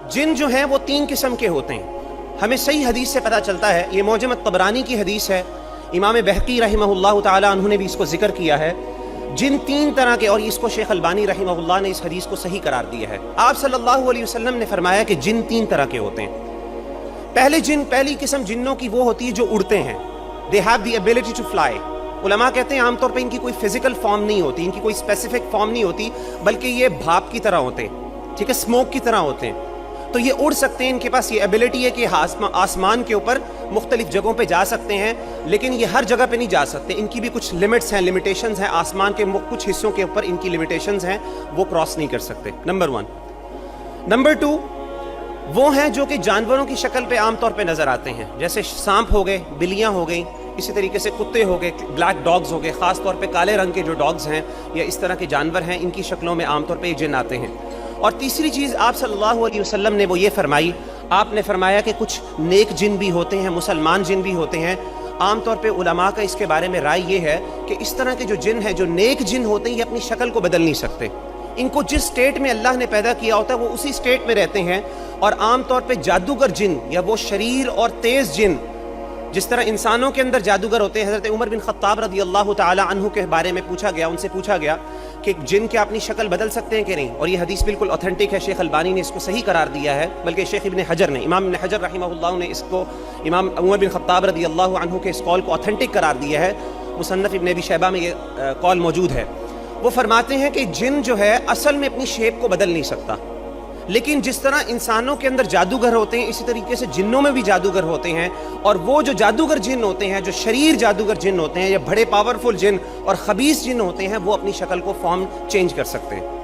जिन जो हैं वो 3 किस्म के होते हैं। हमें सही हदीस से पता चलता है, ये मौजम तबरानी की हदीस है, इमाम बहकी रहमहुल्लाह ताला अन्हु ने भी इसको जिक्र किया है। जिन 3 तरह के, और इसको शेख अलबानी रहमहुल्लाह ने इस हदीस को सही करार दिया है। आप सल्लल्लाहु अलैहि वसल्लम ने फरमाया कि जिन 3 तरह के होते हैं। पहली किस्म जिन्नों की वो होती है जो उड़ते हैं, they have the ability to fly. उलमा कहते हैं आमतौर पर इनकी कोई फिजिकल फॉर्म नहीं होती, इनकी कोई स्पेसिफिक फॉर्म नहीं होती, बल्कि ये भाप की तरह होते हैं, ठीक है, स्मोक की तरह होते हैं। तो ये उड़ सकते हैं, इनके पास ये एबिलिटी है कि आसमान के ऊपर मुख्तलिफ जगहों पे जा सकते हैं, लेकिन ये हर जगह पे नहीं जा सकते। इनकी भी कुछ लिमिट्स हैं, लिमिटेशंस हैं। आसमान के कुछ हिस्सों के ऊपर इनकी लिमिटेशंस हैं, वो क्रॉस नहीं कर सकते। नंबर 1। नंबर 2, वो हैं जो कि जानवरों की शक्ल पे आमतौर पे नज़र आते हैं, जैसे सांप हो गए, बिल्लियाँ हो गई, इसी तरीके से कुत्ते हो गए, ब्लैक डॉग्स हो गए, ख़ास तौर पे काले रंग के जो डॉग्स हैं या इस तरह के जानवर हैं, इनकी शक्लों में आमतौर पे ये जिन आते हैं। और तीसरी चीज़ आप सल्लल्लाहु अलैहि वसल्लम ने वो ये फरमाई, आपने फरमाया कि कुछ नेक जिन भी होते हैं, मुसलमान जिन भी होते हैं। आमतौर पे उलमा का इसके बारे में राय ये है कि इस तरह के जो जिन हैं, जो नेक जिन होते हैं, ये अपनी शक्ल को बदल नहीं सकते। इनको जिस स्टेट में अल्लाह ने पैदा किया होता है वो उसी स्टेट में रहते हैं। और आमतौर पे जादूगर जिन या वो शरीर और तेज़ जिन, जिस तरह इंसानों के अंदर जादूगर होते हैं, हज़रत उमर बिन ख़त्ताब रज़ी अल्लाह ताला अन्हु के बारे में पूछा गया, उनसे पूछा गया कि जिन क्या अपनी शक्ल बदल सकते हैं कि नहीं, और ये हदीस बिल्कुल ऑथेंटिक है। शेख अलबानी ने इसको सही करार दिया है, बल्कि शेख इब्न हजर ने, इमाम इब्न हजर रहमहुल्लाह ने इसको, इमाम उमर बिन ख़त्ताब रज़ी अल्लाह अन्हु के इस कौल को ऑथेंटिक करार दिया है। मुसन्नफ़ इब्न अबी शैबा में ये कौल मौजूद है। वो फरमाते हैं कि जिन जो है असल में अपनी शेप को बदल नहीं सकता, लेकिन जिस तरह इंसानों के अंदर जादूगर होते हैं, इसी तरीके से जिन्नों में भी जादूगर होते हैं। और वो जो जादूगर जिन होते हैं, जो शरीर जादूगर जिन होते हैं, या बड़े पावरफुल जिन और खबीस जिन होते हैं, वो अपनी शक्ल को फॉर्म चेंज कर सकते हैं।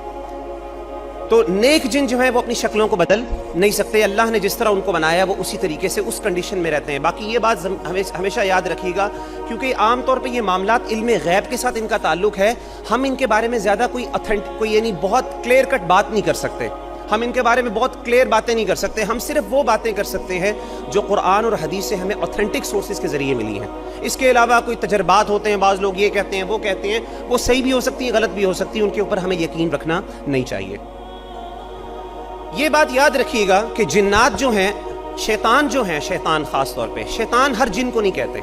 तो नेक जिन जो है वो अपनी शक्लों को बदल नहीं सकते। अल्लाह ने जिस तरह उनको बनाया वो उसी तरीके से उस कंडीशन में रहते हैं। बाकी ये बात हमेशा याद रखिएगा, क्योंकि आमतौर पे ये मामलात इल्म गैब के साथ इनका ताल्लुक है। हम इनके बारे में ज़्यादा कोई यानी बहुत क्लियर कट बात नहीं कर सकते। हम इनके बारे में बहुत क्लियर बातें नहीं कर सकते। हम सिर्फ वो बातें कर सकते हैं जो कुरान और हदीस से हमें ऑथेंटिक सोर्सेज के ज़रिए मिली हैं। इसके अलावा कोई तजर्बात होते हैं, बाज़ लोग ये कहते हैं, वो कहते हैं, वो सही भी हो सकती है, गलत भी हो सकती है, उनके ऊपर हमें यकीन रखना नहीं चाहिए। ये बात याद रखिएगा कि जिन्नात जो हैं, शैतान जो हैं, शैतान ख़ास तौर पे, शैतान हर जिन को नहीं कहते।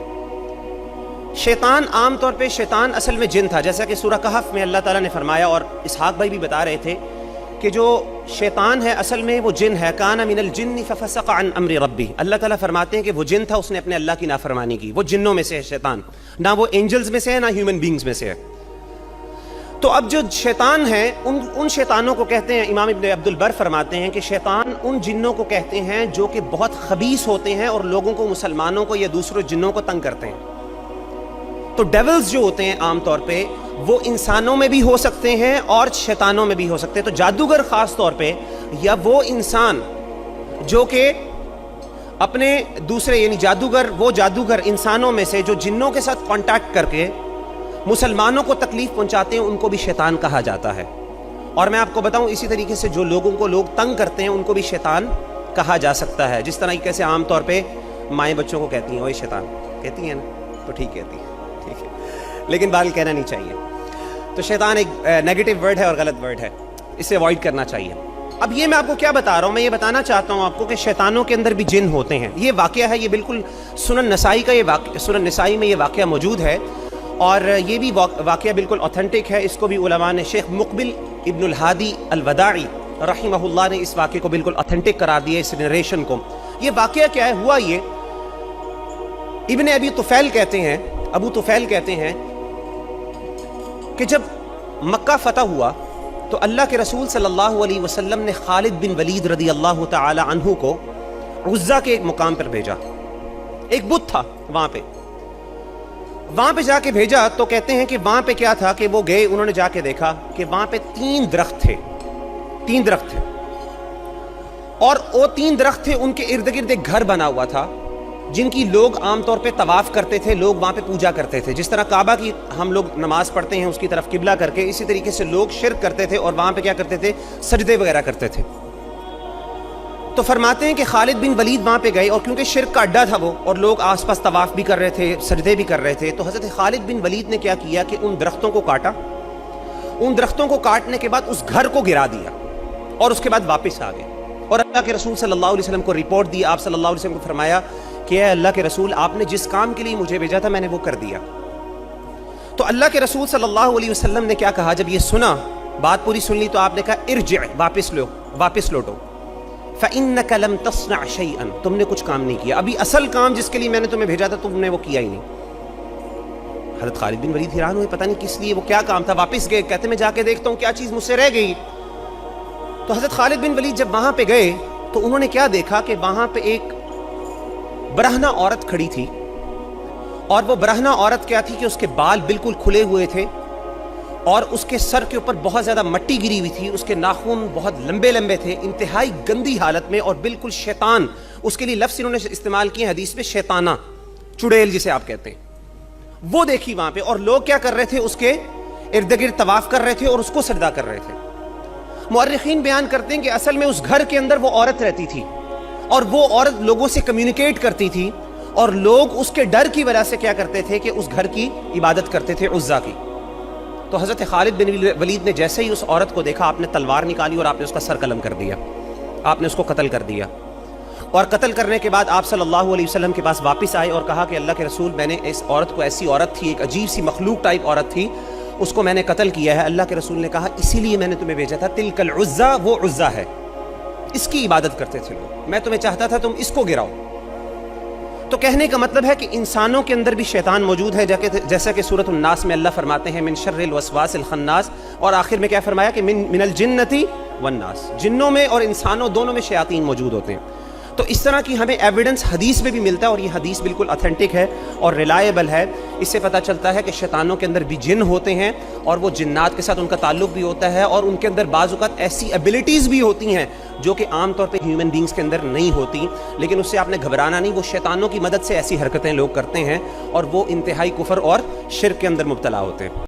शैतान आम तौर पे, शैतान असल में जिन था, जैसा कि सूरह कहफ में अल्लाह ताला ने फरमाया, और इसहाक भाई भी बता रहे थे कि जो शैतान है असल में वो जिन है। काना मिनल जिन्नि फफसक़ अन अम्रि रब्बी। अल्लाह ताला फरमाते हैं कि वो जिन था, उसने अपने अल्लाह की नाफरमानी की। वो जिन्नों में से है शैतान, ना वो एंजल्स में से है, ना ह्यूमन बींग्स में से है। तो अब जो शैतान है, उन शैतानों को कहते हैं, इमाम इब्न अब्दुल बर फरमाते हैं कि शैतान उन जिन्नों को कहते हैं जो कि बहुत खबीस होते हैं और लोगों को, मुसलमानों को या दूसरे जिन्नों को तंग करते हैं। तो डेविल्स जो होते हैं आम तौर पे वो इंसानों में भी हो सकते हैं और शैतानों में भी हो सकते हैं। तो जादूगर ख़ास तौर पे, या वो इंसान जो कि अपने दूसरे यानी जादूगर, वो जादूगर इंसानों में से जो जिन्नों के साथ कांटेक्ट करके मुसलमानों को तकलीफ़ पहुंचाते हैं, उनको भी शैतान कहा जाता है। और मैं आपको बताऊं, इसी तरीके से जो लोगों को लोग तंग करते हैं, उनको भी शैतान कहा जा सकता है। जिस तरह कैसे आम तौर पे माएँ बच्चों को कहती हैं, वही शैतान कहती हैं ना, तो ठीक कहती है, ठीक है, लेकिन बाल कहना नहीं चाहिए। तो शैतान एक नेगेटिव वर्ड है और गलत वर्ड है, इसे अवॉइड करना चाहिए। अब ये मैं आपको क्या बता रहा हूँ, मैं ये बताना चाहता हूँ आपको कि शैतानों के अंदर भी जिन होते हैं। ये वाक़या है, ये बिल्कुल सुनन नसाई का, ये सुनन नसाई में ये वाक़या मौजूद है, और ये भी वाक़या बिल्कुल ऑथेंटिक है। इसको भी उलमा ने, शेख मुक़बिल इब्नुल हादी अल-वदाई रहमहुल्लाह ने इस वाक़े को बिल्कुल ऑथेंटिक करार दिया, इस नरेशन को। ये वाक़या क्या है, हुआ ये, इब्न अबी तुफ़ैल कहते हैं, अबू तुफ़ैल कहते हैं कि जब मक्का फ़तह हुआ तो अल्लाह के रसूल सल्लल्लाहु अलैहि वसल्लम ने खालिद बिन वलीद रदी अल्लाह ताला अन्हु को उज़्ज़ा के एक मुकाम पर भेजा। एक बुत था वहाँ पे जाके भेजा। तो कहते हैं कि वहाँ पे क्या था कि वो गए, उन्होंने जाके देखा कि वहाँ पे 3 दरख्त थे, 3 दरख्त थे, और वो 3 दरख्त थे, उनके इर्द गिर्द एक घर बना हुआ था जिनकी लोग आमतौर पे तवाफ़ करते थे, लोग वहाँ पे पूजा करते थे। जिस तरह काबा की हम लोग नमाज पढ़ते हैं उसकी तरफ किबला करके, इसी तरीके से लोग शिर्क करते थे और वहाँ पे क्या करते थे, सजदे वगैरह करते थे। तो फरमाते हैं कि खालिद बिन वलीद वहाँ पे गए, और क्योंकि शिर्क का अड्डा था वो, और लोग आसपास तवाफ़ भी कर रहे थे, सजदे भी कर रहे थे, तो हज़रत खालिद बिन वलीद ने क्या किया कि उन दरख्तों को काटा। उन दरख्तों को काटने के बाद उस घर को गिरा दिया और उसके बाद वापस आ गए। اور اللہ کے رسول صلی اللہ علیہ وسلم کو رپورٹ دی. آپ صلی اللہ علیہ وسلم کو فرمایا کہ اے اللہ کے رسول، آپ نے جس کام کے لیے مجھے بھیجا تھا میں نے وہ کر دیا. تو اللہ کے رسول صلی اللہ علیہ وسلم نے کیا کہا؟ جب یہ سنا، بات پوری سن لی، تو آپ نے کہا ارجع، واپس لوٹو. فإنک لم تصنع شیئا، تم نے کچھ کام نہیں کیا. ابھی اصل کام جس کے لیے میں نے تمہیں بھیجا تھا تم نے وہ کیا ہی نہیں. حضرت خالد بن ولید حیران ہوئے، پتہ نہیں کس لیے، وہ کیا کام تھا. واپس گئے، کہتے میں جا کے دیکھتا ہوں کیا چیز مجھ سے رہ گئی. تو حضرت خالد بن ولید جب وہاں پہ گئے تو انہوں نے کیا دیکھا کہ وہاں پہ ایک برہنہ عورت کھڑی تھی. اور وہ برہنہ عورت کیا تھی کہ اس کے بال بالکل کھلے ہوئے تھے اور اس کے سر کے اوپر بہت زیادہ مٹی گری ہوئی تھی. اس کے ناخن بہت لمبے لمبے تھے، انتہائی گندی حالت میں، اور بالکل شیطان، اس کے لیے لفظ انہوں نے استعمال کیے حدیث میں شیطانہ، چڑیل جسے آپ کہتے ہیں، وہ دیکھی وہاں پہ. اور لوگ کیا کر رہے تھے؟ اس کے ارد گرد طواف کر رہے تھے اور اس کو سجدہ کر رہے تھے. مورخین بیان کرتے ہیں کہ اصل میں اس گھر کے اندر وہ عورت رہتی تھی اور وہ عورت لوگوں سے کمیونیکیٹ کرتی تھی، اور لوگ اس کے ڈر کی وجہ سے کیا کرتے تھے کہ اس گھر کی عبادت کرتے تھے، عزا کی. تو حضرت خالد بن ولید نے جیسے ہی اس عورت کو دیکھا، آپ نے تلوار نکالی اور آپ نے اس کا سر قلم کر دیا، آپ نے اس کو قتل کر دیا. اور قتل کرنے کے بعد آپ صلی اللہ علیہ وسلم کے پاس واپس آئے اور کہا کہ اللہ کے رسول، میں نے اس عورت کو، ایسی عورت تھی، ایک عجیب سی مخلوق ٹائپ عورت تھی، اس کو میں نے قتل کیا ہے. اللہ کے رسول نے کہا اسی لیے میں نے تمہیں بھیجا تھا، تلک العزا، وہ عزا ہے، اس کی عبادت کرتے تھے لوگ، میں تمہیں چاہتا تھا تم اس کو گراؤ. تو کہنے کا مطلب ہے کہ انسانوں کے اندر بھی شیطان موجود ہے، جیسا کہ سورۃ الناس میں اللہ فرماتے ہیں من شر الوسواس الخناس، اور آخر میں کیا فرمایا کہ من الجنتی والناس، جنوں میں اور انسانوں دونوں میں شیاطین موجود ہوتے ہیں. تو اس طرح کی ہمیں ایویڈنس حدیث میں بھی ملتا ہے، اور یہ حدیث بالکل اتھینٹک ہے اور ریلائبل ہے. اس سے پتہ چلتا ہے کہ شیطانوں کے اندر بھی جن ہوتے ہیں اور وہ جنات کے ساتھ ان کا تعلق بھی ہوتا ہے، اور ان کے اندر بعض اوقات ایسی ایبلٹیز بھی ہوتی ہیں جو کہ عام طور پہ ہیومن بینگز کے اندر نہیں ہوتی. لیکن اس سے آپ نے گھبرانا نہیں، وہ شیطانوں کی مدد سے ایسی حرکتیں لوگ کرتے ہیں اور وہ انتہائی کفر اور شرک کے اندر مبتلا ہوتے ہیں.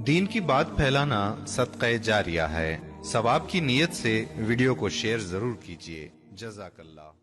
دین کی بات پھیلانا صدقہ جاریہ ہے. ثواب کی نیت سے ویڈیو کو شیئر ضرور کیجیے. جزاک اللہ.